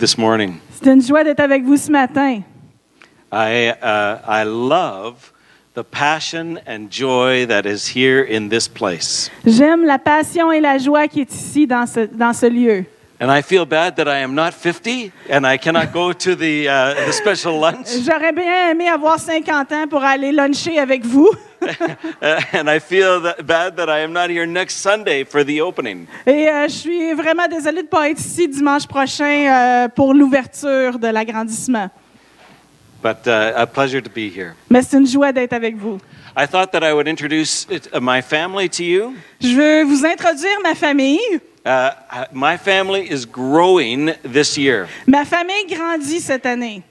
this morning. C'est une joie d'être avec vous ce matin. I love the passion and joy that is here in this place. J'aime la passion et la joie qui est ici dans ce lieu. And I feel bad that I am not 50 and I cannot go to the special lunch. J'aurais bien aimé avoir 50 ans pour aller luncher avec vous. And I feel bad that I am not here next Sunday for the opening. Et je suis vraiment désolée de ne pas être ici dimanche prochain pour l'ouverture de l'agrandissement. But a pleasure to be here. Mais c'est une joie d'être avec vous. I thought that I would introduce my family to you. Je veux vous introduire ma famille. My family is growing this year. Ma famille grandit cette année.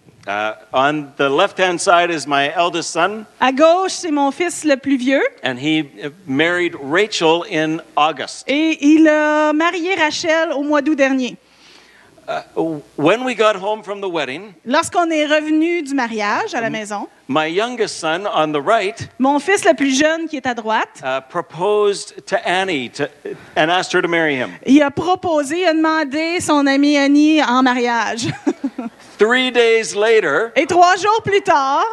On the left-hand side is my eldest son. À gauche, c'est mon fils le plus vieux. And he married Rachel in August. Et il a marié Rachel au mois d'août dernier. When we got home from the wedding, Lorsqu'on est revenu du mariage à la maison, my youngest son on the right mon fils le plus jeune qui est à droite, proposed to Annie and asked her to marry him. il a proposé, il a demandé son amie Annie en mariage. 3 days later, Et 3 jours plus tard,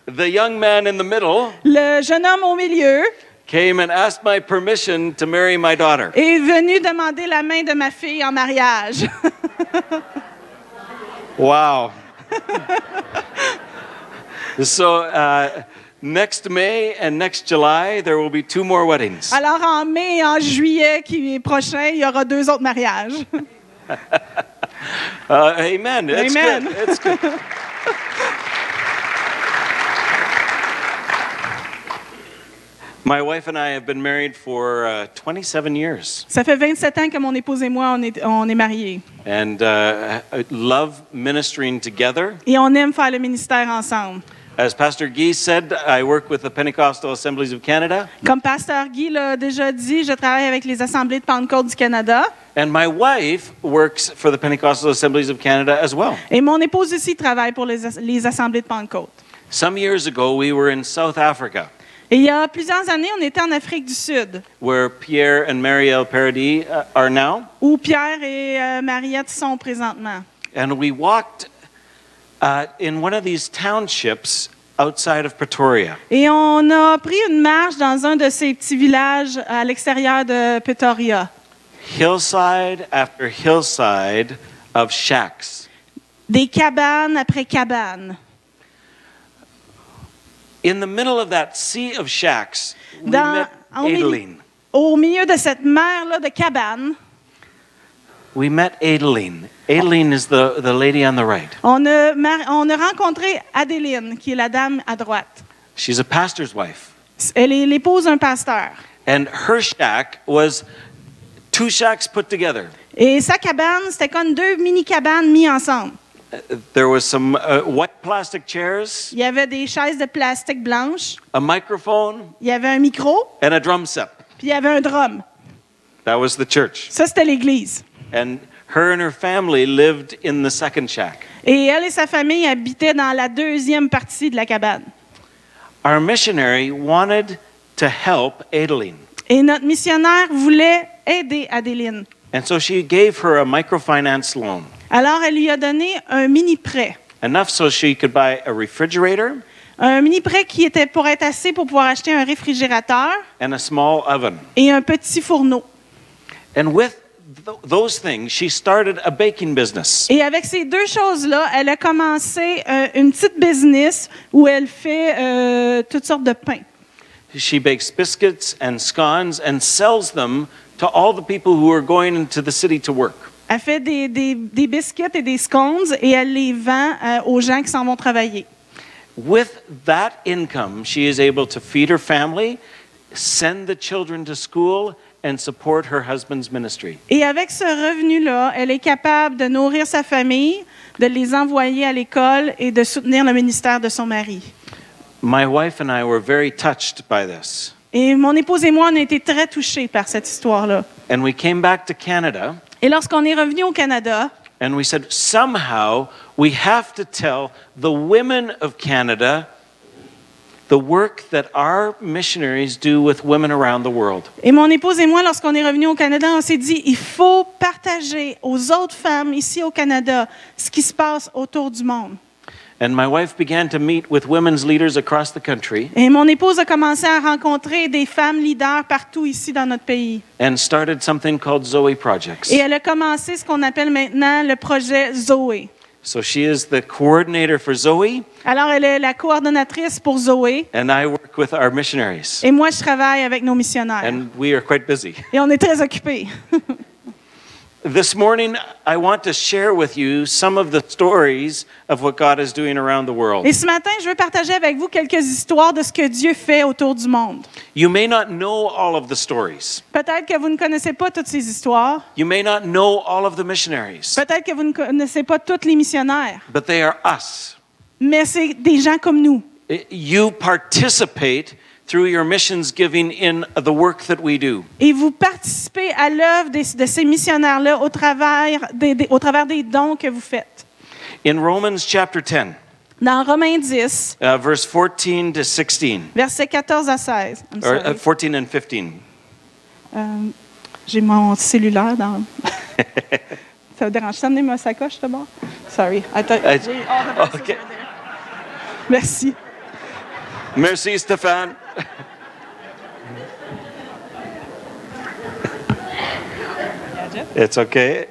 the young man in the middle le jeune homme au milieu came and asked my permission to marry my daughter. est venu demander la main de ma fille en mariage. Wow. So next May and next July, there will be 2 more weddings. Alors en mai et en juillet prochain, il y aura 2 autres mariages. Amen. It's Amen. good. It's good. My wife and I have been married for 27 years. Ça fait 27 ans que mon épouse et moi, on est mariés. And I love ministering together. Et on aime faire le ministère ensemble. As Pastor Guy said, I work with the Pentecostal Assemblies of Canada. Comme Pasteur Guy l'a déjà dit, je travaille avec les Assemblées de Pentecôte du Canada. And my wife works for the Pentecostal Assemblies of Canada as well. Et mon épouse aussi travaille pour les Assemblées de Pentecôte. Some years ago, we were in South Africa, Et il y a plusieurs années, on était en Afrique du Sud, where Pierre and Marielle Paradis are now. où Pierre et Mariette sont présentement. And we walked in one of these townships outside of Pretoria. Et on a pris une marche dans un de ces petits villages à l'extérieur de Pretoria. Hillside after hillside of shacks. Des cabanes après cabanes. In the middle of that sea of shacks, we met au milieu- Adeline. Au milieu de cette mer-là de cabanes, We met Adeline. Adeline is the lady on the right. on a rencontré Adéline, qui est la dame à droite. She's a pastor's wife. Elle est l'épouse d'un pasteur. And her shack was 2 shacks put together. Et sa cabane, c'était comme 2 mini-cabanes mises ensemble. There was some white plastic chairs, Il y avait des chaises de plastique blanches, a microphone, il y avait un micro, and a drum set. puis il y avait un drum. That was the church. Ça, c'était l'église. And her family lived in the second shack. Et elle et sa famille habitaient dans la deuxième partie de la cabane. Our missionary wanted to help Adeline. Et notre missionnaire voulait aider Adéline. And so she gave her a microfinance loan, Alors, elle lui a donné un mini-prêt. enough so she could buy a refrigerator Un mini-prêt qui était pour être assez pour pouvoir acheter un réfrigérateur and a small oven. et un petit fourneau. And with those things, she started a baking business. Et avec ces 2 choses-là, elle a commencé une petite business où elle fait toutes sortes de pains. She bakes biscuits and scones and sells them to all the people who are going into the city to work. Elle fait des biscuits et des scones et elle les vend aux gens qui s'en vont travailler. With that income, she is able to feed her family, send the children to school, and support her husband's ministry. Et avec ce revenu-là, elle est capable de nourrir sa famille, de les envoyer à l'école et de soutenir le ministère de son mari. My wife and I were very touched by this. Et mon épouse et moi, on a été très touchés par cette histoire-là. And we came back to Canada, Et lorsqu'on est revenu au Canada, and we said, somehow we have to tell the women of Canada the work that our missionaries do with women around the world. Et mon épouse et moi, lorsqu'on est revenus au Canada, on s'est dit, il faut partager aux autres femmes ici au Canada ce qui se passe autour du monde. And my wife began to meet with women's leaders across the country Et mon épouse a commencé à rencontrer des femmes leaders partout ici dans notre pays. and started something called Zoe Projects. Et elle a commencé ce qu'on appelle maintenant le projet Zoé. So she is the coordinator for Zoe, Alors, elle est la coordonnatrice pour Zoé. and I work with our missionaries. Et moi, je travaille avec nos missionnaires. And we are quite busy. Et on est très occupés. This morning, I want to share with you some of the stories of what God is doing around the world. Et ce matin, je veux partager avec vous quelques histoires de ce que Dieu fait autour du monde. You may not know all of the stories. Peut-être que vous ne connaissez pas toutes ces histoires. You may not know all of the missionaries, Peut-être que vous ne connaissez pas tous les missionnaires. but they are us. Mais c'est des gens comme nous. You participate through your missions giving in the work that we do. Et vous participez à l'œuvre de ces missionnaires-là au travers des dons que vous faites. In Romans chapter 10, Dans Romains 10, verse 14 to 16, versets 14 à 16. I'm or sorry. 14 and 15. J'ai mon cellulaire dans... Ça vous dérange? T'as amené ma sacoche d'abord? Sorry. J'ai all the verses Okay. over there. Merci. Merci, Stéphane. It's okay.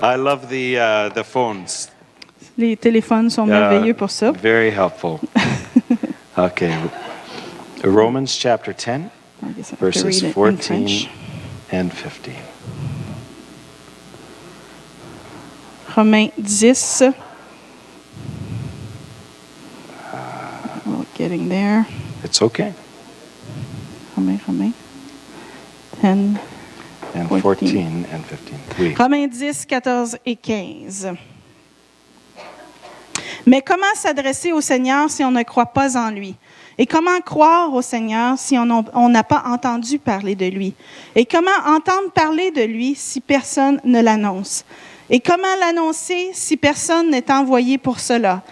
I love the phones. Les téléphones sont merveilleux pour ça. Very helpful. Okay. Romans chapter 10, I guess I have to verses read it in 14 French. and 15. Romains 10. We're getting there. It's okay. Romains. 10. And 14. 14 and 15. Oui. Romains 10, 14 et 15. Mais comment s'adresser au Seigneur si on ne croit pas en lui? Et comment croire au Seigneur si on n'a pas entendu parler de lui? Et comment entendre parler de lui si personne ne l'annonce? Et comment l'annoncer si personne n'est envoyé pour cela?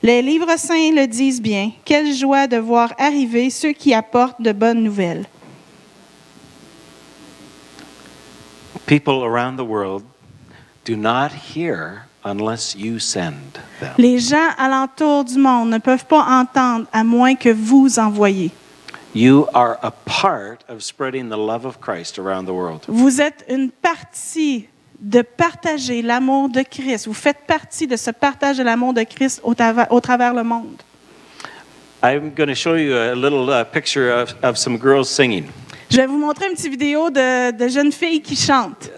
Les livres saints le disent bien. Quelle joie de voir arriver ceux qui apportent de bonnes nouvelles. People around the world do not hear unless you send them. Les gens alentour du monde ne peuvent pas entendre à moins que vous envoyiez. You are a part of spreading the love of Christ around the world. Vous êtes une partie de partager l'amour de Christ. Vous faites partie de ce partage de l'amour de Christ au travers le monde. I'm going to show you a little picture of some girls singing. Je vais vous montrer une petite vidéo de jeunes filles qui chantent.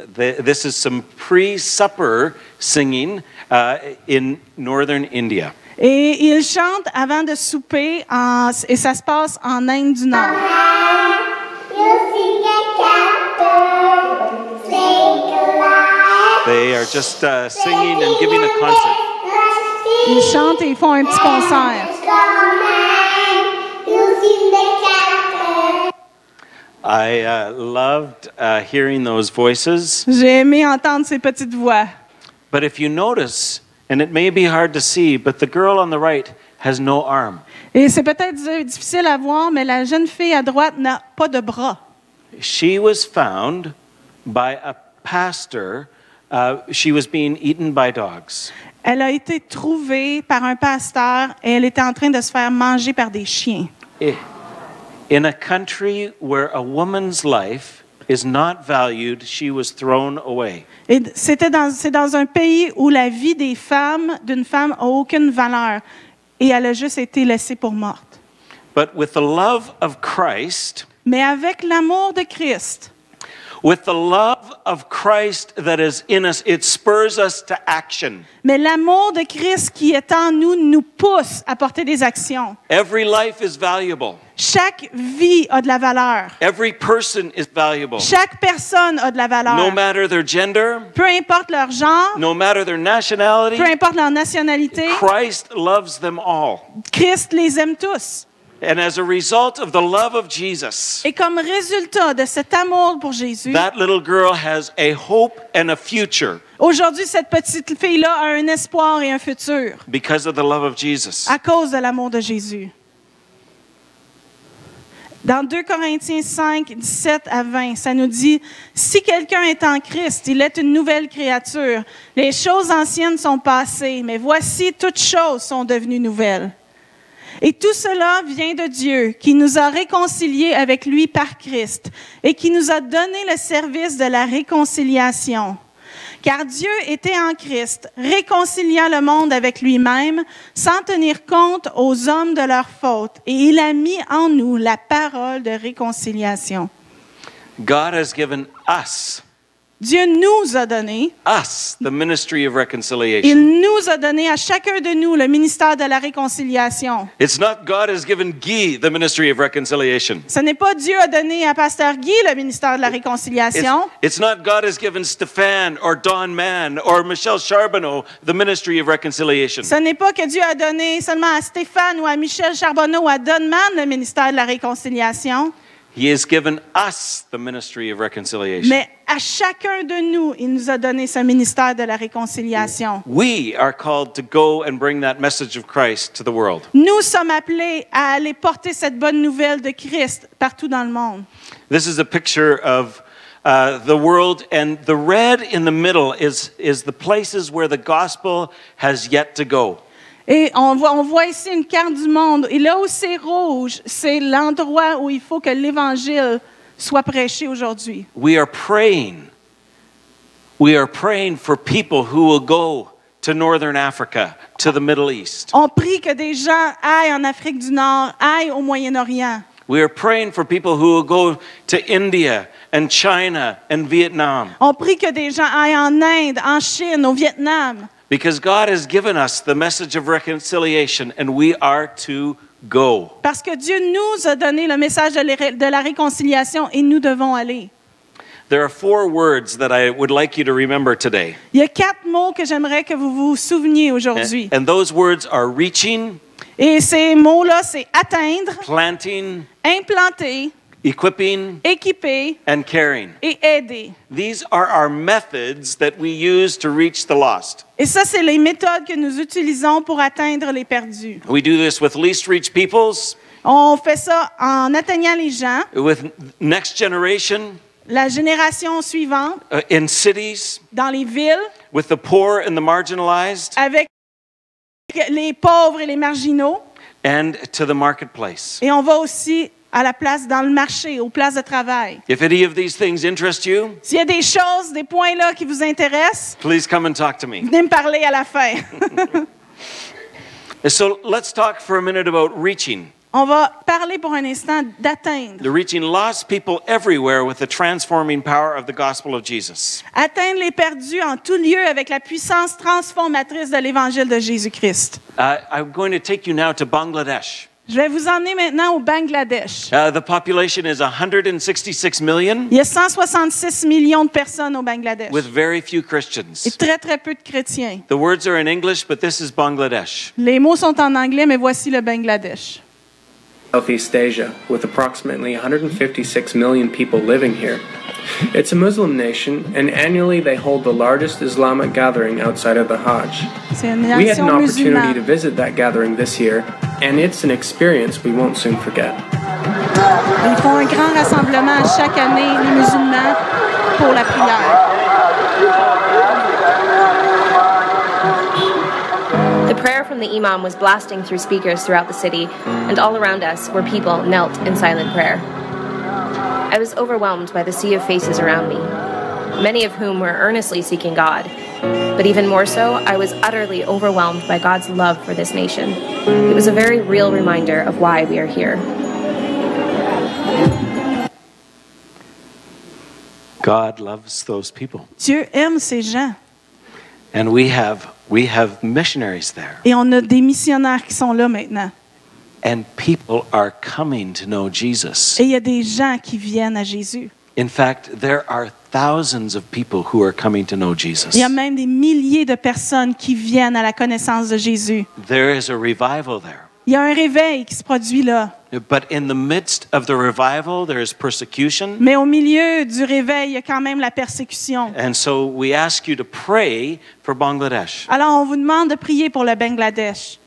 This is some pre-supper singing in northern India. Et ils chantent avant de souper et ça se passe en Inde du Nord. They are just singing and giving a concert. Ils chantent et ils font un petit concert. I loved hearing those voices. J'ai aimé entendre ces petites voix. But if you notice, and it may be hard to see, but the girl on the right has no arm. Et c'est peut-être difficile à voir, mais la jeune fille à droite n'a pas de bras. She was found by a pastor. She was being eaten by dogs. Elle a été trouvée par un pasteur et elle était en train de se faire manger par des chiens. In a country where a woman's life is not valued, she was thrown away. Et c'est dans un pays où la vie d'une femme n'a aucune valeur et elle a juste été laissée pour morte. But with the love of Christ, Mais avec l'amour de Christ, with the love of Christ that is in us, it spurs us to action. mais l'amour de Christ qui est en nous pousse à porter des actions. Every life is valuable. Chaque vie a de la valeur. Every person is valuable. Chaque personne a de la valeur. No matter their gender, Peu importe leur genre, no matter their nationality, peu importe leur nationalité, Christ loves them all. Christ les aime tous. And as a result of the love of Jesus, Et comme résultat de cet amour pour Jésus, that little girl has a hope and a future aujourd'hui, cette petite fille-là a un espoir et un futur because of the love of Jesus. à cause de l'amour de Jésus. Dans 2 Corinthiens 5, 17 à 20, ça nous dit « Si quelqu'un est en Christ, il est une nouvelle créature. Les choses anciennes sont passées, mais voici, toutes choses sont devenues nouvelles. » Et tout cela vient de Dieu, qui nous a réconciliés avec lui par Christ et qui nous a donné le service de la réconciliation. Car Dieu était en Christ, réconciliant le monde avec lui-même, sans tenir compte aux hommes de leurs fautes, et il a mis en nous la parole de réconciliation. God has given us Dieu nous a donné, the ministry of reconciliation. il nous a donné à chacun de nous le ministère de la réconciliation. It's not God has given Guy the ministry of reconciliation. Ce n'est pas Dieu a donné à Pasteur Guy le ministère de la réconciliation. It's not God has given Stéphane or Don Mann or Michelle Charbonneau the ministry of reconciliation. Ce n'est pas que Dieu a donné seulement à Stéphane ou à Michel Charbonneau ou à Don Mann le ministère de la réconciliation. He has given us the ministry of reconciliation. Mais à chacun de nous, il nous a donné ce ministère de la réconciliation. We are called to go and bring that message of Christ to the world. Nous sommes appelés à aller porter cette bonne nouvelle de Christ partout dans le monde. This is a picture of the world, and the red in the middle is the places where the gospel has yet to go. Et on voit ici une carte du monde. Et là où c'est rouge, c'est l'endroit où il faut que l'Évangile soit prêché aujourd'hui. We are praying. We are praying for people who will go to Northern Africa, to the Middle East. On prie que des gens aillent en Afrique du Nord, aillent au Moyen-Orient. We are praying for people who will go to India and China and Vietnam. On prie que des gens aillent en Inde, en Chine, au Vietnam. Because God has given us the message of reconciliation, and we are to go. Parce que Dieu nous a donné le message de la réconciliation et nous devons aller. There are 4 words that I would like you to remember today. Il y a 4 mots que j'aimerais que vous vous souveniez aujourd'hui. And those words are reaching, Et ces mots-là, c'est atteindre, planting, implanter, equipping, équiper and caring. et aider. These are our methods that we use to reach the lost. Et ça, c'est les méthodes que nous utilisons pour atteindre les perdus. We do this with least reached peoples, On fait ça en atteignant les gens, with next generation, la génération suivante, in cities, dans les villes, with the poor and the marginalized, avec les pauvres et les marginaux. and to the marketplace. Et on va aussi à la place dans le marché, aux places de travail. If any of these things interest you, S'il y a des choses, des points là qui vous intéressent, please come and talk to me. venez me parler à la fin. So let's talk for a minute about reaching. On va parler pour un instant d'atteindre. The reaching lost people everywhere with the transforming power of the gospel of Jesus. Atteindre les perdus en tout lieu avec la puissance transformatrice de l'Évangile de Jésus-Christ. I'm going to take you now to Bangladesh. Je vais vous emmener maintenant au Bangladesh. The population is 166 million, Il y a 166 millions de personnes au Bangladesh. with very few Et Christians. très, très peu de chrétiens. The words are in English, but this is Bangladesh. Les mots sont en anglais, mais voici le Bangladesh. Southeast Asia, with approximately 156 million people living here. It's a Muslim nation, and annually they hold the largest Islamic gathering outside of the Hajj. C'est une We had an nation opportunity to musulmane. visit that gathering this year, and it's an experience we won't soon forget. Ils font un grand rassemblement chaque année, les musulmans, pour la prière. The prayer from the imam was blasting through speakers throughout the city, and all around us were people knelt in silent prayer. I was overwhelmed by the sea of faces around me, many of whom were earnestly seeking God. But even more so, I was utterly overwhelmed by God's love for this nation. It was a very real reminder of why we are here. God loves those people. Dieu aime ces gens. And we have missionaries there. Et on a des missionnaires qui sont là maintenant. And people are coming to know Jesus. Et il y a des gens qui viennent à Jésus. In fact, there are thousands of people who are coming to know Jesus. Il y a même des milliers de personnes qui viennent à la connaissance de Jésus. There is a revival there. Il y a un réveil qui se produit là. But in the midst of the revival, there is persecution. Mais au milieu du réveil, il y a quand même la persécution. And so we ask you to pray for Bangladesh. Alors, on vous demande de prier pour le Bangladesh.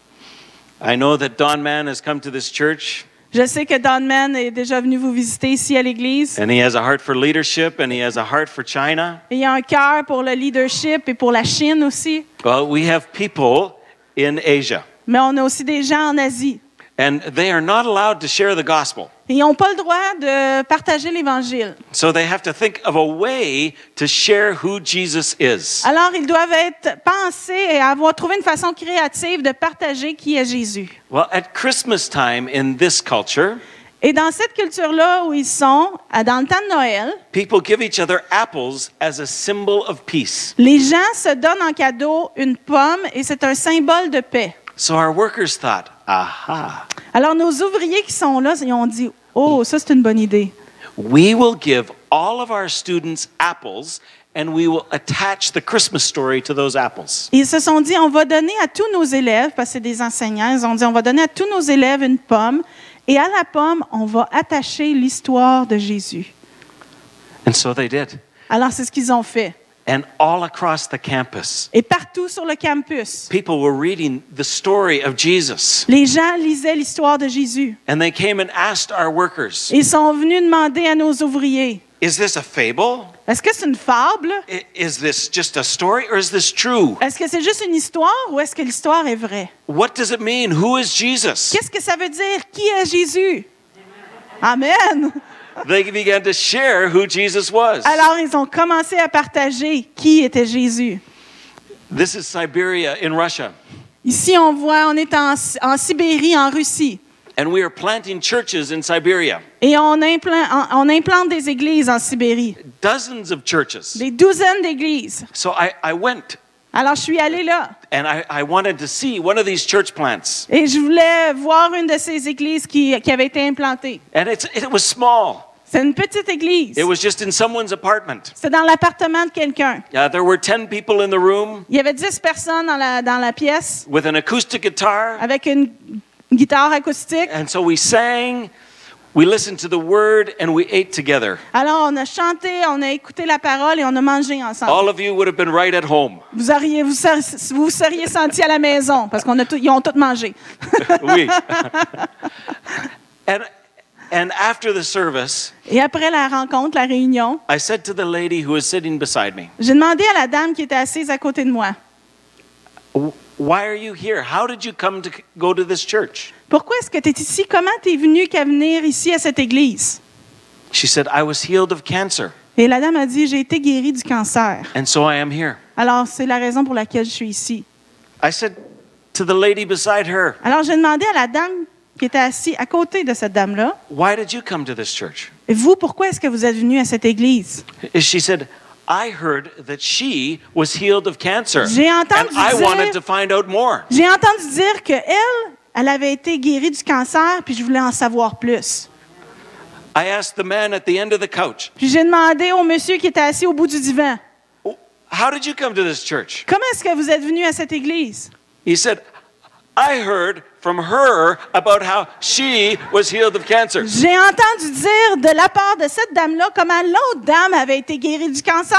I know that Don Mann has come to this church, Je sais que Don Mann est déjà venu vous visiter ici à l'église. and he has a heart for leadership, and he has a heart for China. Et il y a un cœur pour le leadership et pour la Chine aussi. Well, we have people in Asia, Mais on a aussi des gens en Asie. and they are not allowed to share the gospel. Et ils n'ont pas le droit de partager l'Évangile. So they have to think of a way to share who Jesus is. Alors, ils doivent être pensés et avoir trouvé une façon créative de partager qui est Jésus. Well, at Christmas time in this culture, Et dans cette culture-là où ils sont, dans le temps de Noël, people give each other apples as a symbol of peace. les gens se donnent en cadeau une pomme et c'est un symbole de paix. So our workers thought, aha, Alors, nos ouvriers qui sont là, ils ont dit, oh, ça c'est une bonne idée. we will give all of our students apples and we will attach the Christmas story to those apples. Ils se sont dit, on va donner à tous nos élèves, parce que c'est des enseignants, ils ont dit, on va donner à tous nos élèves une pomme et à la pomme, on va attacher l'histoire de Jésus. And so they did. Alors, c'est ce qu'ils ont fait. And all across the campus, Et partout sur le campus, people were reading the story of Jesus. les gens lisaient l'histoire de Jésus. And they came and asked our workers, Ils sont venus demander à nos ouvriers, is this a fable? est-ce que c'est une fable? Is this just a story or is this true? Est-ce que c'est juste une histoire ou est-ce que l'histoire est vraie? What does it mean? Who is Jesus? Qu'est-ce que ça veut dire? Qui est Jésus? Amen! They began to share who Jesus was. Alors, ils ont commencé à partager qui était Jésus. This is Siberia in Russia. Ici, on voit, on est en Sibérie, en Russie. And we are planting churches in Siberia. Et on implante des églises en Sibérie. Dozens of churches. Des douzaines d'églises. So I went Alors, je suis allée là. and I wanted to see one of these church plants. Et je voulais voir une de ces églises qui avait été implantée. And it was small. C'est une petite église. It was just in someone's apartment. C'était dans l'appartement de quelqu'un. There were 10 people in the room Il y avait 10 personnes dans la pièce with an acoustic guitar. avec une guitare acoustique. And so we sang, we listened to the word, and we ate together. Alors, on a chanté, on a écouté la parole et on a mangé ensemble. All of you would have been right at home. Vous seriez sentis à la maison parce qu'ils ont tous mangé. Oui. And after the service, Et après la rencontre, la réunion, I said to the lady who was sitting beside me, j'ai demandé à la dame qui était assise à côté de moi, why are you here? How did you come to go to this church? pourquoi est-ce que tu es ici? Comment tu es venu qu'à venir ici à cette église? She said, I was healed of cancer, Et la dame a dit, j'ai été guérie du cancer. and so I am here. Alors, c'est la raison pour laquelle je suis ici. I said to the lady beside her, Alors, j'ai demandé à la dame qui était assise à côté de cette dame-là, why did you come to this church? et vous, pourquoi est-ce que vous êtes venu à cette église? She said, I heard that she was healed of cancer, J'ai and entendu I dire- wanted to find out more. J'ai entendu dire qu'elle avait été guérie du cancer, puis je voulais en savoir plus. I asked the man at the end of the couch, Puis j'ai demandé au monsieur qui était assis au bout du divan, how did you come to this church? comment est-ce que vous êtes venu à cette église? He said, I heard from her about how she was healed of cancer. J'ai entendu dire de la part de cette dame-là comment l'autre dame avait été guérie du cancer.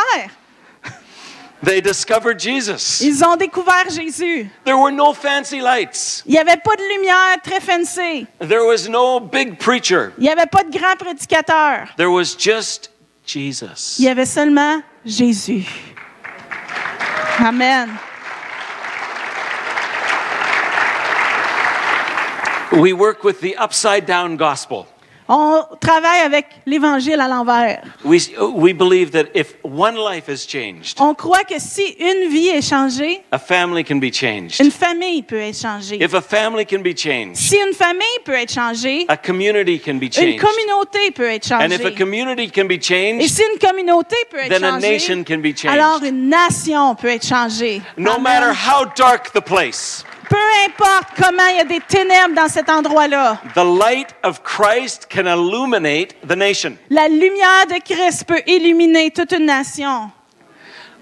They discovered Jesus. Ils ont découvert Jésus. There were no fancy lights. Il n'y avait pas de lumière très fancy. There was no big preacher. Il n'y avait pas de grand prédicateur. There was just Jesus. Il y avait seulement Jésus. Amen. We work with the upside down gospel. On travaille avec l'Évangile à l'envers. We believe that if one life is changed, On croit que si une vie est changée, a family can be changed. une famille peut être changée. If a family can be changed, Si une famille peut être changée, a community can be une changed. communauté peut être And if a changée. community can be Et changed, si une communauté peut être then a changée, nation can be changed. alors une nation peut être changée. No Amen. matter how dark the place, Peu importe comment il y a des ténèbres dans cet endroit-là, the light of Christ can illuminate the nation. la lumière de Christ peut illuminer toute une nation.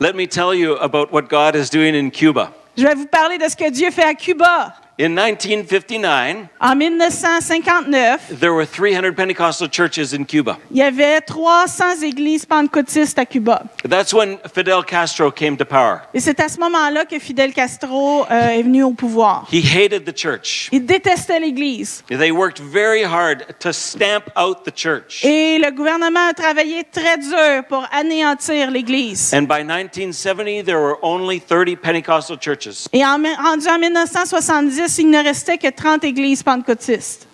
Let me tell you about what God is doing in Cuba. Je vais vous parler de ce que Dieu fait à Cuba. in 1959, En 1959, there were 300 Pentecostal churches in Cuba. il y avait 300 églises pentecôtistes à Cuba. That's when Fidel Castro came to power. Et c'est à ce moment-là que Fidel Castro est venu au pouvoir. He hated the church. Il détestait l'Église. They worked very hard to stamp out the church. Et le gouvernement a travaillé très dur pour anéantir l'Église. And by 1970, there were only 30 Pentecostal churches. Et rendu en 1970, il ne restait que 30 églises pentecôtistes.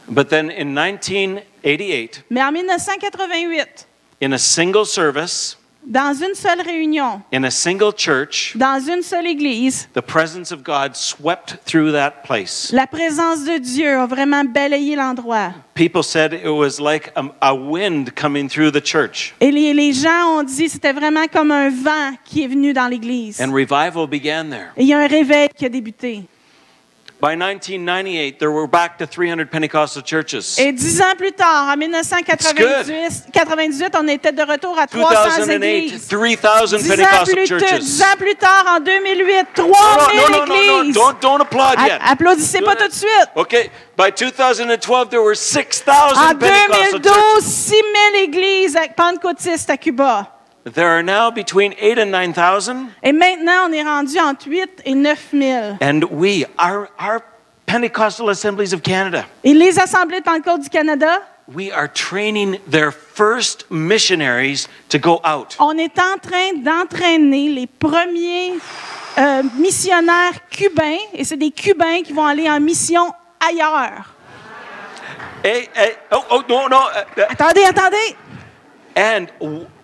But then in 1988, Mais en 1988, in a single service, dans une seule réunion, in a single church, dans une seule église, the presence of God swept through that place. la présence de Dieu a vraiment balayé l'endroit. People said it was like a wind coming through the church. Et les gens ont dit que c'était vraiment comme un vent qui est venu dans l'église. And revival began there. Et il y a un réveil qui a débuté. By 1998, there were back to 300 Pentecostal churches. Et 10 ans plus tard, en 1998, on était de retour à 300 2008, églises. 3,000 10 Pentecostal churches. 10 ans plus tard, en 2008, 3000 No, églises. don't applaud yet. Applaudissez pas tout de suite. Okay, by 2012, there were En 6,000 Pentecostal 2012, churches. 6000 églises pentecôtistes à Cuba. There are now between 8 and 9,000. Et maintenant, on est rendu entre 8 et 9000. And our Pentecostal Assemblies of Canada, Et les assemblées de Pentecôte du Canada, we are training their first missionaries to go out. on est en train d'entraîner les premiers missionnaires cubains. Et c'est des Cubains qui vont aller en mission ailleurs. No. Attendez. And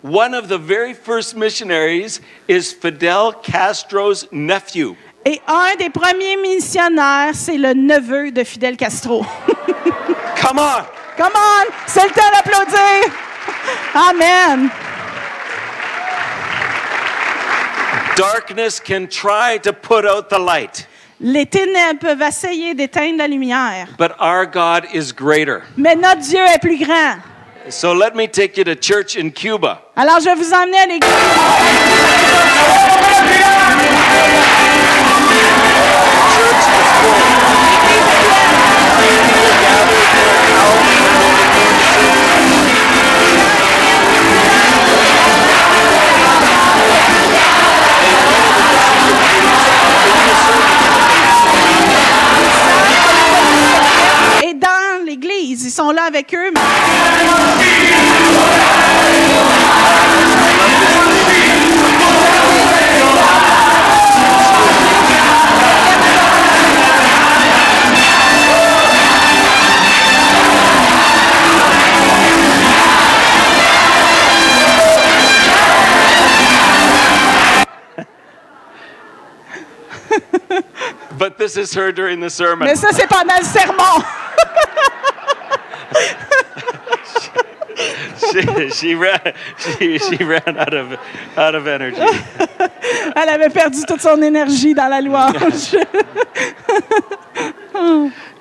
one of the very first missionaries is Fidel Castro's nephew. Et un des premiers missionnaires, c'est le neveu de Fidel Castro. Come on! Come on! C'est le temps d'applaudir! Amen! Darkness can try to put out the light, Les ténèbres peuvent essayer d'éteindre la lumière, but our God is greater. mais notre Dieu est plus grand. So let me take you to church in Cuba. Alors, je vais vous emmener à l'église. Et dans l'église, ils sont là avec eux. But this is her during the sermon. Mais ça, c'est pendant le sermon. She ran out of energy. Elle avait perdu toute son énergie dans la louange.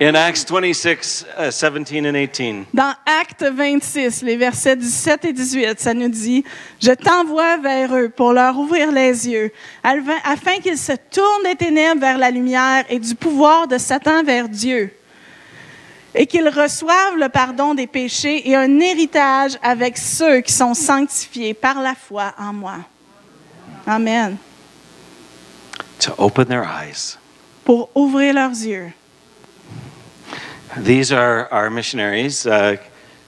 In Acts 26, 17 and 18. Dans Actes 26, les versets 17 et 18, ça nous dit « Je t'envoie vers eux pour leur ouvrir les yeux, afin qu'ils se tournent des ténèbres vers la lumière et du pouvoir de Satan vers Dieu, et qu'ils reçoivent le pardon des péchés et un héritage avec ceux qui sont sanctifiés par la foi en moi. » Amen. To open their eyes. Pour ouvrir leurs yeux. These are our missionaries,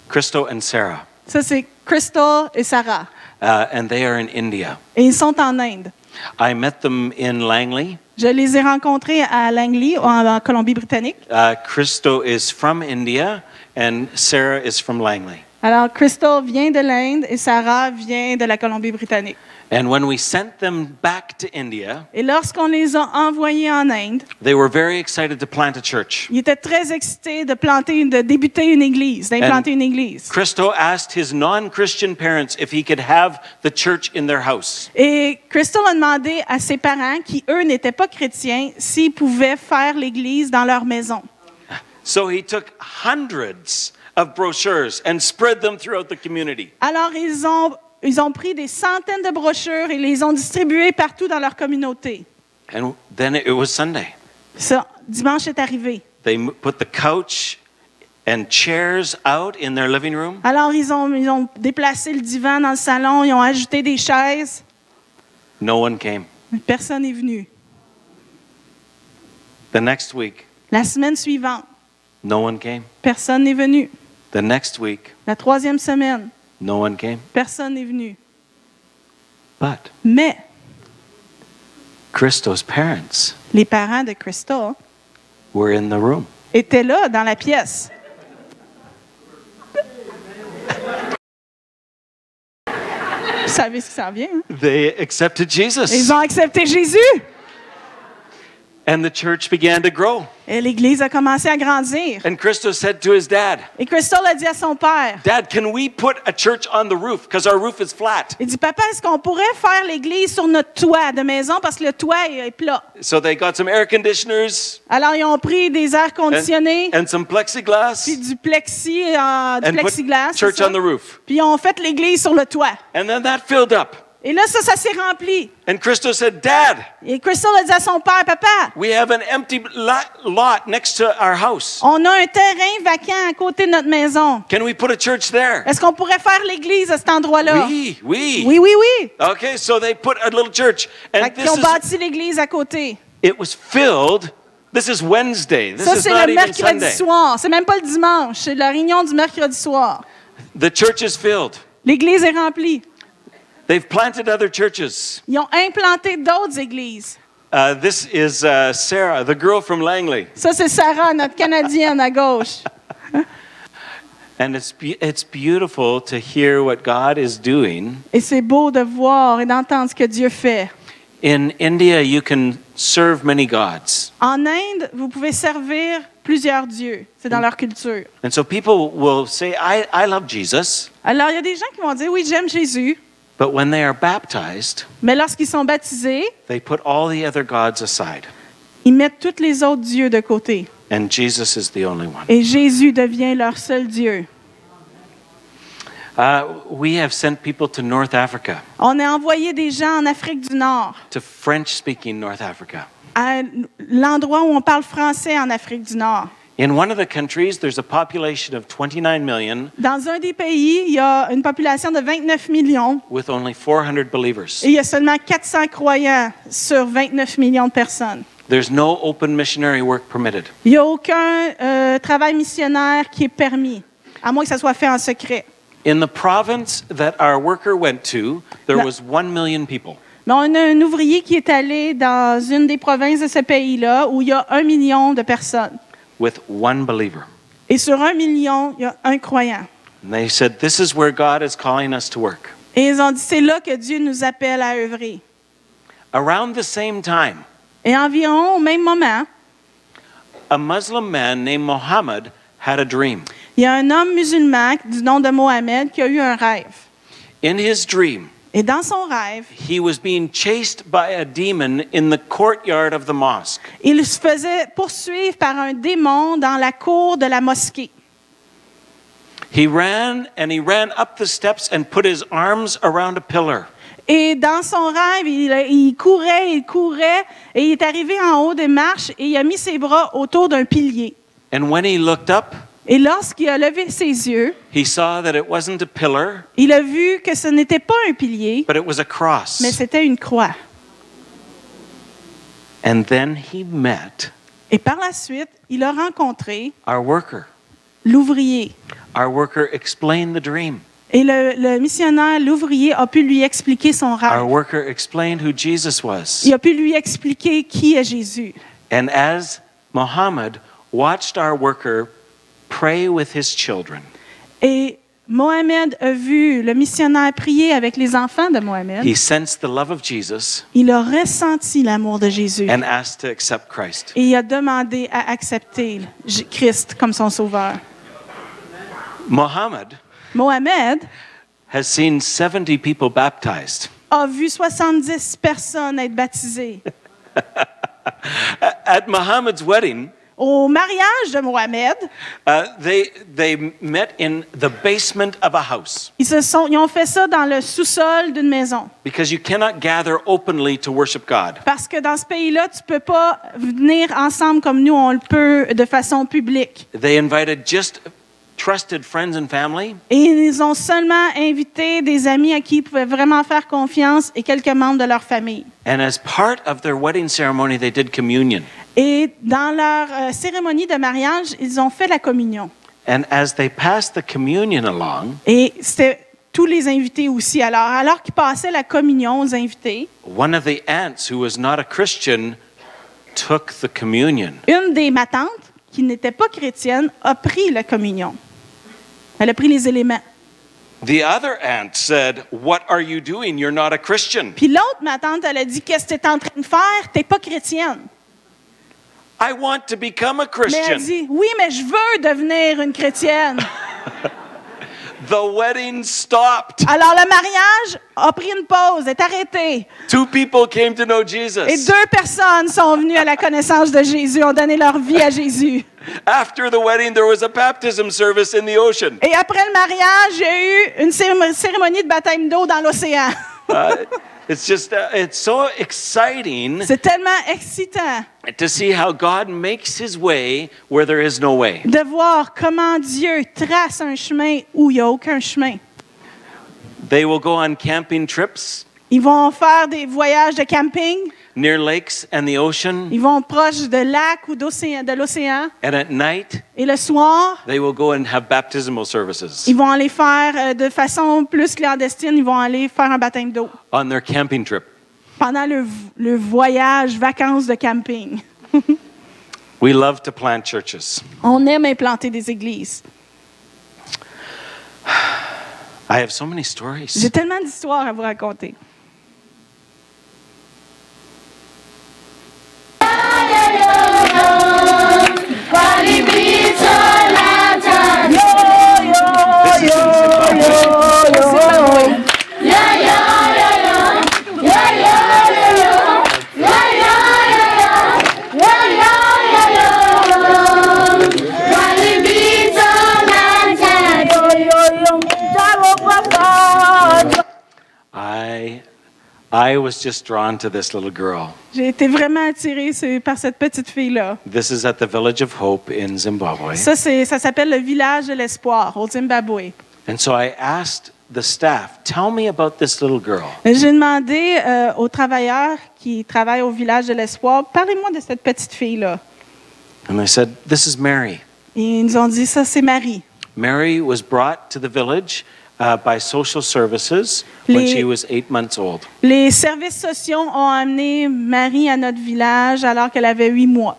Christo and Sarah. Ça, c'est Crystal et Sarah. And they are in India. Et ils sont en Inde. I met them in Langley. Je les ai rencontrés à Langley, en Colombie-Britannique. Christo is from India and Sarah is from Langley. Alors, Crystal vient de l'Inde et Sarah vient de la Colombie-Britannique. And when we sent them back to India, Et lorsqu'on les a envoyés en Inde, they were very excited to plant a church. ils étaient très excités de débuter une église, d'implanter une église. Christo asked his non-Christian parents if he could have the church in their house. Et Crystal a demandé à ses parents, qui eux n'étaient pas chrétiens, s'ils pouvaient faire l'église dans leur maison. So he took hundreds of brochures and spread them throughout the community. Alors, ils ont pris des centaines de brochures et les ont distribuées partout dans leur communauté. And then it was Sunday. Dimanche est arrivé. They put the couch and chairs out in their living room. Alors, ils ont déplacé le divan dans le salon, ils ont ajouté des chaises. No one came. Personne n'est venu. The next week, La semaine suivante, no one came. personne n'est venu. The next week, La troisième semaine, no one came. personne n'est venu. But Mais Christo's parents les parents de Krista were in the room. étaient là, dans la pièce. Vous savez ce qui s'en vient, hein? They accepted Jesus. Ils ont accepté Jésus. And the church began to grow. Et l'Église a commencé à grandir. And Christo said to his dad, Et Crystal a dit à son père, Dad, can we put a church on the roof? Because our roof is flat. il dit, papa, est-ce qu'on pourrait faire l'Église sur notre toit de maison parce que le toit est plat? So they got some air conditioners Alors, ils ont pris des airs conditionnés, and some plexiglass puis du plexi, du and put plexiglas. c'est church ça? on the roof. Puis ils ont fait l'Église sur le toit. And then that filled up. Et là, ça s'est rempli. And Christo said, Dad, Et Crystal a dit à son père, papa, we have an empty lot next to our house. on a un terrain vacant à côté de notre maison. Can we put a church there? Est-ce qu'on pourrait faire l'Église à cet endroit-là? Oui. Oui, oui, oui. Okay, so they put a little church. Fait And qu'ils ont bâti l'Église à côté. it was filled. This is Wednesday. This Ça, is c'est not le even mercredi Sunday. soir. C'est même pas le dimanche. C'est la réunion du mercredi soir. The church is filled. L'Église est remplie. They've planted other churches. Ils ont implanté d'autres églises. This is Sarah, the girl from Langley. Ça, c'est Sarah, notre Canadienne à gauche. And it's beautiful to hear what God is doing. Et c'est beau de voir et d'entendre ce que Dieu fait. In India, you can serve many gods. En Inde, vous pouvez servir plusieurs dieux. C'est dans leur culture. And so people will say, I love Jesus. Alors, il y a des gens qui vont dire, oui, j'aime Jésus. But when they are baptized, Mais lorsqu'ils sont baptisés, they put all the other gods aside. ils mettent tous les autres dieux de côté. And Jesus is the only one. Et Jésus devient leur seul Dieu. We have sent people to North Africa, On a envoyé des gens en Afrique du Nord, to French-speaking North Africa. à l'endroit où on parle français en Afrique du Nord. In one of the countries, there's a population of 29 million Dans un des pays, il y a une population de 29 millions with only 400 believers. et il y a seulement 400 croyants sur 29 millions de personnes. There's no open missionary work permitted. Il n'y a aucun travail missionnaire qui est permis, à moins que ça soit fait en secret. In the province that our worker went to, there La- was 1 million people. Mais on a un ouvrier qui est allé dans une des provinces de ce pays-là où il y a 1 million de personnes. With one believer. Et sur 1 million, il y a un croyant. And they said, this is where God is calling us to work. Et ils ont dit, c'est là que Dieu nous appelle à œuvrer. Around the same time, Et environ au même moment, a Muslim man named Muhammad had a dream. il y a un homme musulman du nom de Mohamed qui a eu un rêve. In his dream, Et dans son rêve, he was being chased by a demon in the courtyard of the mosque. il se faisait poursuivre par un démon dans la cour de la mosquée. He ran up the steps and put his arms around a pillar. Et dans son rêve, il courait, et il est arrivé en haut des marches et il a mis ses bras autour d'un pilier. And when he looked up, Et lorsqu'il a levé ses yeux, he saw that it wasn't a pillar, il a vu que ce n'était pas un pilier, but it was a cross. mais c'était une croix. And then he met Et par la suite, il a rencontré our worker. l'ouvrier. Our worker explained the dream. Et le missionnaire, l'ouvrier, a pu lui expliquer son Our rêve. worker explained who Jesus was. Il a pu lui expliquer qui est Jésus. And as Muhammad watched our worker pray with his children, Et Mohamed a vu le missionnaire prier avec les enfants de Mohamed. he sensed the love of Jesus Il a ressenti l'amour de Jésus. and asked to accept Christ. Et il a demandé à accepter Christ comme son sauveur. Mohamed has seen 70 people baptized. a vu 70 personnes être baptisées. At Muhammad's wedding, au mariage de Mohamed, they met in the basement of a house ils ont fait ça dans le sous-sol d'une maison. because you cannot gather openly to worship God. Parce que dans ce pays-là, tu peux pas venir ensemble comme nous, on le peut de façon publique. They invited just trusted friends and family, Et ils ont seulement invité des amis à qui ils pouvaient vraiment faire confiance et quelques membres de leur famille. and as part of their wedding ceremony, they did communion. Et dans leur cérémonie de mariage, ils ont fait la communion. And as they passed the communion along, Et c'était tous les invités aussi. Alors qu'ils passaient la communion aux invités, one of the aunts who was not a Christian took the communion. une des ma tantes, qui n'était pas chrétienne, a pris la communion. Elle a pris les éléments. The other aunt said, "What are you doing? You're not a Christian." Puis l'autre, ma tante, elle a dit, qu'est-ce que tu es en train de faire? Tu n'es pas chrétienne. I want to become a Mais elle Christian. dit, oui, mais je veux devenir une chrétienne. The wedding stopped. Alors le mariage a pris une pause, est arrêté. Two people came to know Et Jesus. 2 personnes sont venues à la connaissance de Jésus, ont donné leur vie à Jésus. After the wedding, there was a baptism service in the ocean. Et après le mariage, il y a eu une cérémonie de baptême d'eau dans l'océan. It's so exciting C'est tellement excitant to see how God makes his way where there is no way. de voir comment Dieu trace un chemin où il n'y a aucun chemin. They will go on camping trips Ils vont faire des voyages de camping. near lakes and the ocean, Ils vont proche de lacs ou de l'océan. and at night, Et le soir, they will go and have baptismal services ils vont aller faire de façon plus clandestine, ils vont aller faire un baptême d'eau on their camping trip. pendant le voyage, vacances de camping. We love to plant churches. On aime implanter des églises. I have so many stories. J'ai tellement d'histoires à vous raconter. I was just drawn to this little girl. J'ai été vraiment attirée par cette petite fille-là. This is at the Village of Hope in Zimbabwe. Ça s'appelle le village de l'espoir au Zimbabwe. And so I asked the staff, tell me about this little girl. J'ai demandé aux travailleurs qui travaillent au village de l'espoir, parlez-moi de cette petite fille-là. And they said, this is Mary. Et ils nous ont dit, ça c'est Marie. Mary was brought to the village by social services when she was 8 months old. Les services sociaux ont amené Marie à notre village alors qu'elle avait 8 mois.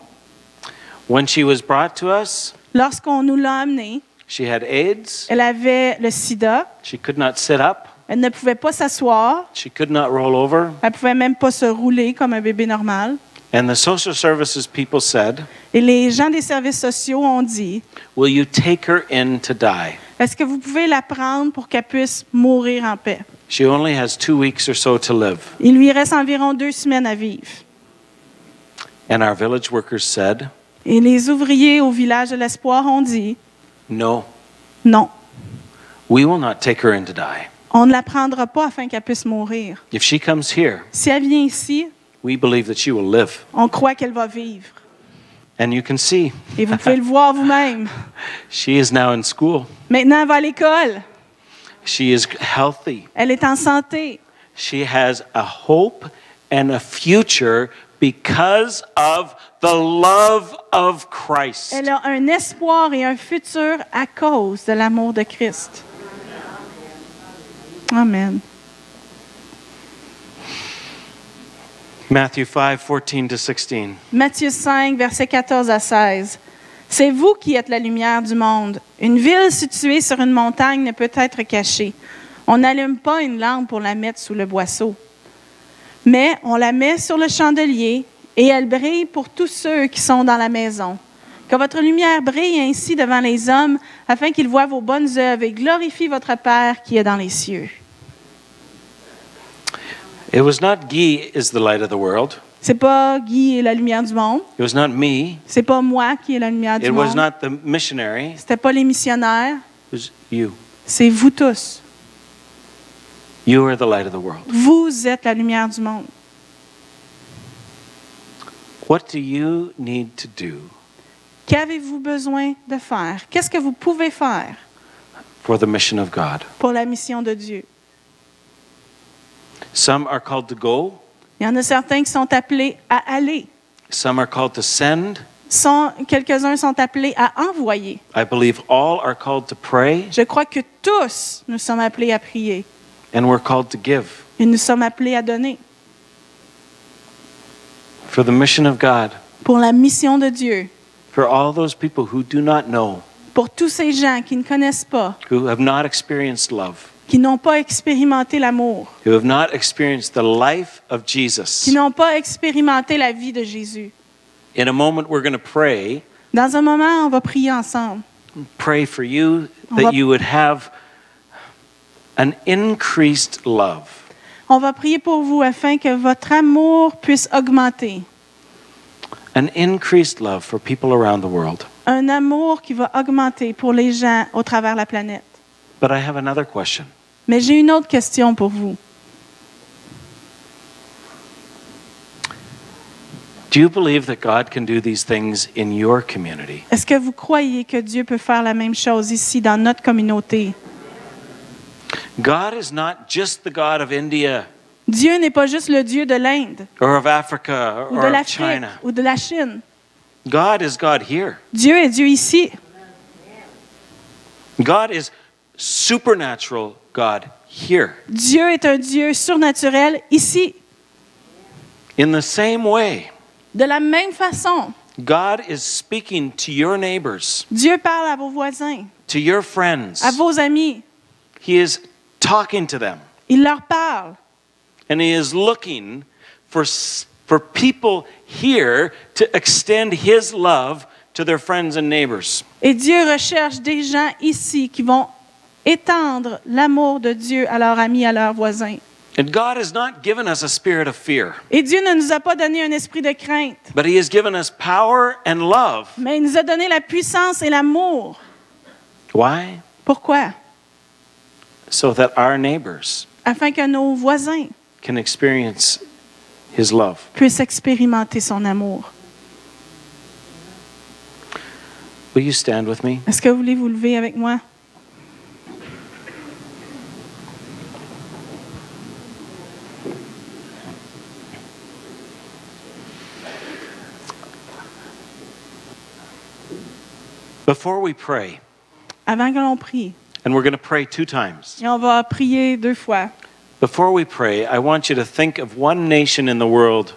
When she was brought to us, Lorsqu'on nous l'a amenée, she had AIDS. elle avait le sida, She could not sit up. elle ne pouvait pas s'asseoir, She could not roll over. elle pouvait même pas se rouler comme un bébé normal. And the social services people said, Et les gens des services sociaux ont dit, will you take her in to die? est-ce que vous pouvez la prendre pour qu'elle puisse mourir en paix? She only has 2 weeks or so to live. Il lui reste environ 2 semaines à vivre. And our village workers said, Et les ouvriers au village de l'espoir ont dit, no, non, we will not take her in to die. on ne la prendra pas afin qu'elle puisse mourir. If she comes here, Si elle vient ici, we believe that she will live. on croit qu'elle va vivre. And you can see, Et vous pouvez le voir vous-même. she is now in school. Maintenant, elle va à l'école. She is healthy. Elle est en santé. She has a hope and a future because of the love of Christ. Elle a un espoir et un futur à cause de l'amour de Christ. Amen. Matthew 5:14-16. Matthieu 5, versets 14 à 16. C'est vous qui êtes la lumière du monde. Une ville située sur une montagne ne peut être cachée. On n'allume pas une lampe pour la mettre sous le boisseau, mais on la met sur le chandelier et elle brille pour tous ceux qui sont dans la maison. Que votre lumière brille ainsi devant les hommes, afin qu'ils voient vos bonnes œuvres et glorifient votre Père qui est dans les cieux. It was not Guy is the light of the world. C'est pas Guy est la lumière du monde. It was not me. C'est pas moi qui est la lumière du It was monde. not the missionary. C'était pas les missionnaires. It was you. C'est vous tous. You are the light of the world. Vous êtes la lumière du monde. What do you need to do Qu'avez-vous besoin de faire? Qu'est-ce que vous pouvez faire for the mission of God? pour la mission de Dieu? Some are called to go. Il y en a certains qui sont appelés à aller. Some are called to send. Quelques-uns sont appelés à envoyer. I believe all are called to pray, Je crois que tous nous sommes appelés à prier and we're called to give et nous sommes appelés à donner for the mission of God, pour la mission de Dieu, for all those people who do not know, pour tous ces gens qui ne connaissent pas, who have not experienced love, qui n'ont pas expérimenté l'amour, who have not experienced the life of Jesus. qui n'ont pas expérimenté la vie de Jésus. In a moment, we're going to pray. Dans un moment, on va prier ensemble. Pray for you On that va- you would have an increased love. On va prier pour vous afin que votre amour puisse augmenter. An increased love for people around the world. Un amour qui va augmenter pour les gens au travers de la planète. But I have another question. Mais j'ai une autre question pour vous. Do you believe that God can do these things in your community? Est-ce que vous croyez que Dieu peut faire la même chose ici dans notre communauté? God is not just the God of India Dieu n'est pas juste le Dieu de l'Inde or of Africa ou or de of l'Afrique China. ou de la Chine. God is God here. Dieu est Dieu ici. God is supernatural God here. Dieu est un Dieu surnaturel ici. In the same way, De la même façon, God is speaking to your neighbors, Dieu parle à vos voisins, to your friends. à vos amis. He is talking to them. Il leur parle. And he is looking for people here to extend his love to their friends and neighbors. Et Dieu recherche des gens ici qui vont étendre l'amour de Dieu à leurs amis, à leurs voisins. And God has not given us a spirit of fear, Et Dieu ne nous a pas donné un esprit de crainte, but he has given us power and love. mais il nous a donné la puissance et l'amour. Why? Pourquoi? So that our neighbors Afin que nos voisins can experience his love. puissent expérimenter son amour. Will you stand with me? Est-ce que vous voulez vous lever avec moi? Before we pray, Avant que l'on prie, and we're going to pray 2 times. et on va prier 2 fois. Before we pray, I want you to think of one nation in the world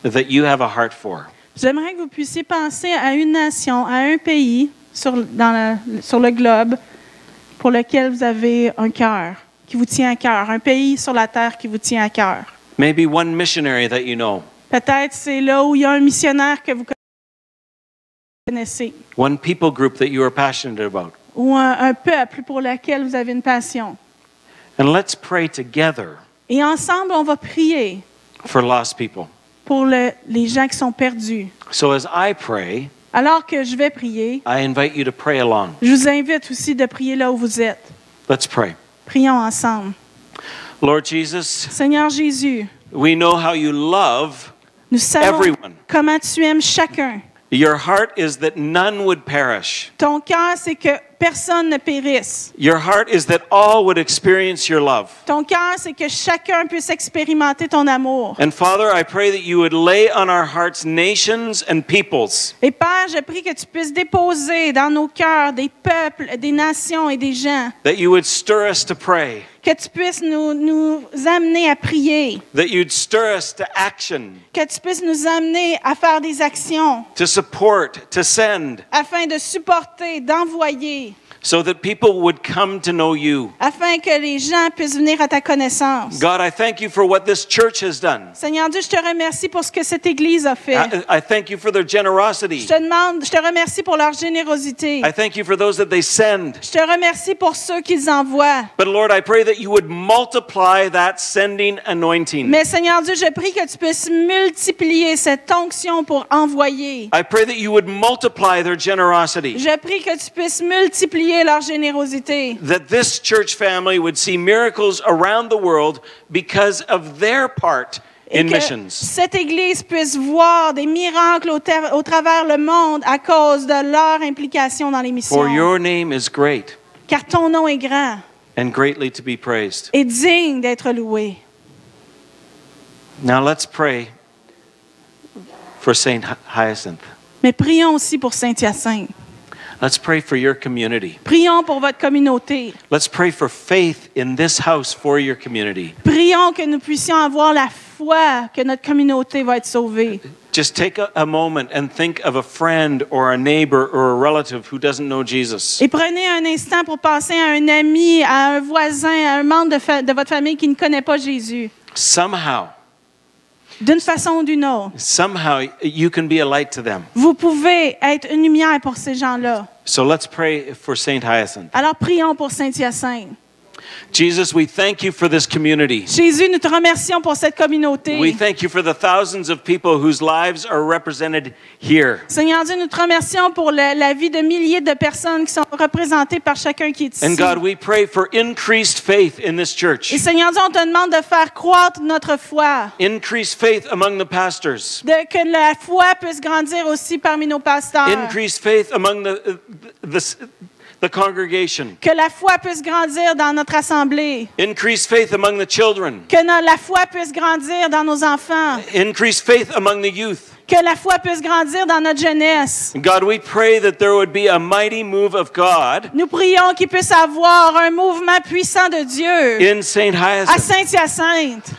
that you have a heart for. J'aimerais que vous puissiez penser à une nation, à un pays sur le globe pour lequel vous avez un cœur, qui vous tient à cœur, un pays sur la terre qui vous tient à cœur. Maybe one missionary that you know, Peut-être c'est là où il y a un missionnaire que vous connaissez, one people group that you are passionate about. ou un peuple pour lequel vous avez une passion. And let's pray together Et ensemble, on va prier for lost people. pour les gens qui sont perdus. So as I pray, Alors que je vais prier, I invite you to pray along. je vous invite aussi de prier là où vous êtes. Let's pray. Prions ensemble. Lord Jesus, Seigneur Jésus, we know how you love nous savons everyone. comment tu aimes chacun. Your heart is that none would perish. Ton cœur, c'est que personne ne périsse. Your heart is that all would experience your love. Ton cœur, c'est que chacun puisse expérimenter ton amour. And Father, I pray that you would lay on our hearts nations and peoples. Et Père, je prie que tu puisses déposer dans nos cœurs des peuples, des nations et des gens. That you would stir us to pray. Que tu puisses nous amener à prier. That you'd stir us to action, Que tu puisses nous amener à faire des actions to support, to send, afin de supporter, d'envoyer, so that people would come to know you. afin que les gens puissent venir à ta connaissance. God, I thank you for what this church has done. Seigneur Dieu, je te remercie pour ce que cette Église a fait. I thank you for their generosity. Je te remercie pour leur générosité. I thank you for those that they send. Je te remercie pour ceux qu'ils envoient. But Lord, I pray that that you would multiply that sending anointing. Mais Seigneur Dieu, je prie que tu puisses multiplier cette onction pour envoyer. I pray that you would multiply their generosity. Je prie que tu puisses multiplier leur générosité. That this church family would see miracles around the world because of their part Et in que missions. cette Église puisse voir des miracles au travers le monde à cause de leur implication dans les missions. For your name is great Car ton nom est grand and greatly to be praised. et digne d'être loué. Now let's pray for Saint Hyacinth. Mais prions aussi pour Saint-Hyacinthe. Let's pray for your community. Prions pour votre communauté. Let's pray for faith in this house for your community. Prions que nous puissions avoir la foi que notre communauté va être sauvée. Just take a moment and think of a friend or a neighbor or a relative who doesn't know Jesus. Et prenez un instant pour penser à un ami, à un voisin, à un membre de votre famille qui ne connaît pas Jésus. Somehow D'une façon ou d'une autre, you can be a light to them. vous pouvez être une lumière pour ces gens-là. So let's pray for Saint Hyacinth. Alors prions pour Saint-Hyacinthe. Jesus, we thank you for this community. Jésus, nous te remercions pour cette communauté. We thank you for the thousands of people whose lives are represented here. Seigneur Dieu, nous te remercions pour la vie de milliers de personnes qui sont représentées par chacun qui est ici. And God, we pray for increased faith in this church. Et Seigneur Dieu, on te demande de faire croître notre foi. Increased faith among the pastors. Que la foi puisse grandir aussi parmi nos pasteurs. Increased faith among the congregation. Que la foi puisse grandir dans notre assemblée. Increased faith among the children. Que la foi puisse grandir dans nos enfants. Increased faith among the youth. Que la foi puisse grandir dans notre jeunesse. God, we pray that there would be a mighty move of God Nous prions qu'il puisse avoir un mouvement puissant de Dieu in Saint à Hyacinth. Saint-Hyacinthe.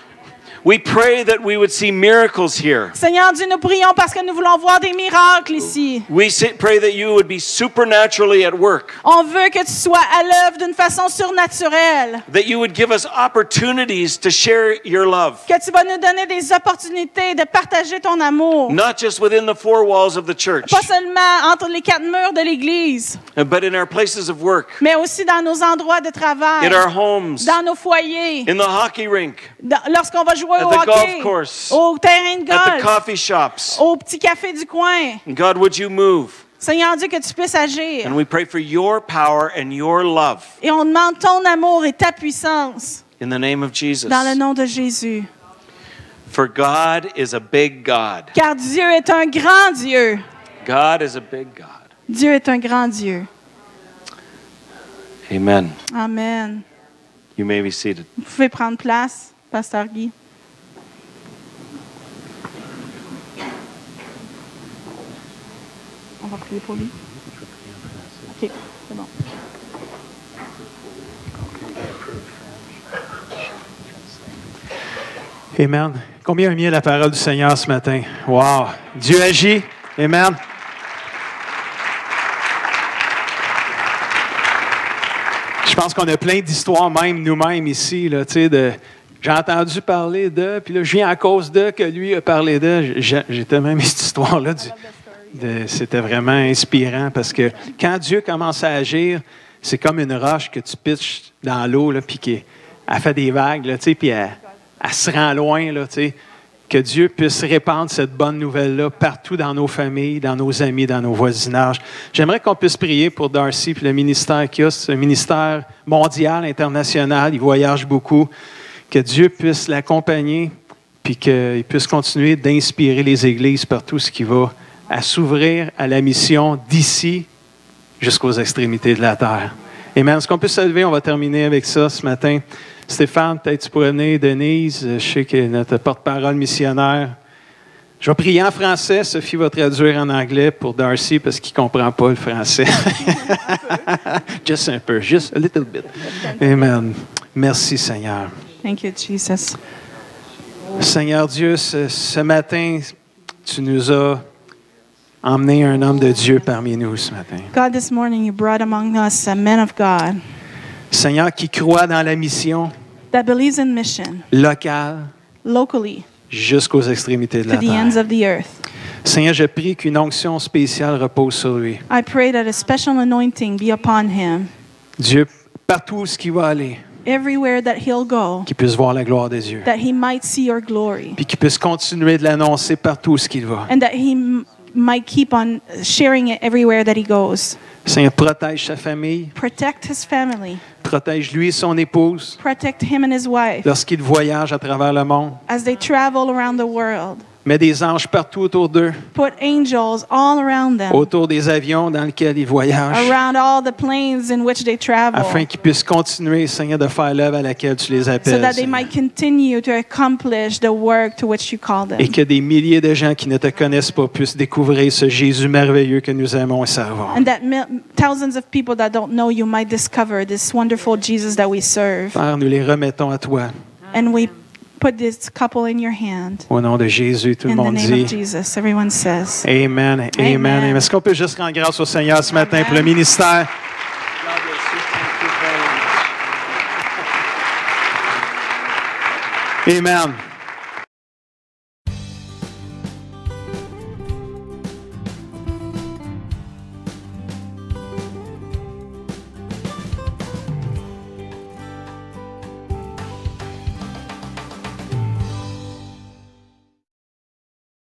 We pray that we would see miracles here. Seigneur Dieu, nous prions parce que nous voulons voir des miracles ici. We pray that you would be supernaturally at work. On veut que tu sois à l'œuvre d'une façon surnaturelle. That you would give us opportunities to share your love. Que tu vas nous donner des opportunités de partager ton amour. Not just within the four walls of the church, Pas seulement entre les quatre murs de l'Église, but in our places of work, mais aussi dans nos endroits de travail, in our homes, dans nos foyers, in the hockey rink, lorsqu'on va jouer at au the hockey, golf course, au terrain de at the golf, coffee shops. au petit café du coin. God, would you move? Seigneur Dieu, que tu puisses agir. And we pray for your power and your love Et on demande ton amour et ta puissance in the name of Jesus. dans le nom de Jésus. For God is a big God. Car Dieu est un grand Dieu. God is a big God. Dieu est un grand Dieu. Amen. Amen. You may be seated. Vous pouvez prendre place, Pasteur Guy. On va prier pour lui. OK, c'est bon. Amen. Combien aimiez la parole du Seigneur ce matin? Wow! Dieu agit. Amen. Je pense qu'on a plein d'histoires, même nous-mêmes ici, là, tu sais, j'ai entendu parler d'eux, puis là, je viens à cause d'eux que lui a parlé d'eux. J'ai tellement aimé cette histoire-là. C'était vraiment inspirant parce que quand Dieu commence à agir, c'est comme une roche que tu pitches dans l'eau, là, puis elle fait des vagues, là, tu sais, puis elle se rend loin, là, tu sais. Que Dieu puisse répandre cette bonne nouvelle-là partout dans nos familles, dans nos amis, dans nos voisinages. J'aimerais qu'on puisse prier pour Darcy et le ministère qu'il a. C'est un ministère mondial, international. Il voyage beaucoup. Que Dieu puisse l'accompagner puis qu'il puisse continuer d'inspirer les églises partout ce qui va à s'ouvrir à la mission d'ici jusqu'aux extrémités de la terre. Amen. Est-ce qu'on peut se lever? On va terminer avec ça ce matin. Stéphane, peut-être tu pourrais venir. Denise, je sais que notre porte-parole missionnaire. Je vais prier en français. Sophie va traduire en anglais pour Darcy parce qu'il ne comprend pas le français. Just un peu, just a little bit. Amen. Merci, Seigneur. Thank you, Jesus. Seigneur Dieu, ce matin, tu nous as emmené un homme de Dieu parmi nous ce matin. God, this morning you brought among us a man of God Seigneur, qui croit dans la mission that believes in mission locale locally jusqu'aux extrémités de to la the ends terre. of the earth. Seigneur, je prie qu'une onction spéciale repose sur lui. I pray that a special anointing be upon him. Dieu, partout où il va aller, everywhere that he'll go, qu'il puisse voir la gloire des yeux, that he might see your glory, puis qu'il puisse continuer de l'annoncer partout où il va. and that he might keep on sharing it everywhere that he goes. Seigneur, protège sa famille, Protect his family. protège lui et son épouse Protect him and his wife lorsqu'ils voyagent à travers le monde. as they travel around the world. Mets des anges partout autour d'eux, Put angels all around them, autour des avions dans lesquels ils voyagent, around all the planes in which they travel, afin qu'ils puissent continuer, Seigneur, de faire l'œuvre à laquelle tu les so appelles, that they Seigneur. might continue to accomplish the work to which you call them. Et que des milliers de gens qui ne te connaissent pas puissent découvrir ce Jésus merveilleux que nous aimons et servons. And that thousands of people that don't know you might discover this wonderful Jesus that we serve. Père, nous les remettons à toi. And we put this couple in your hand. Au nom de Jésus, tout le In the monde name dit of Jesus, everyone says. Amen, Amen, Amen. Est-ce qu'on peut juste rendre grâce au Seigneur ce matin pour le ministère? Amen.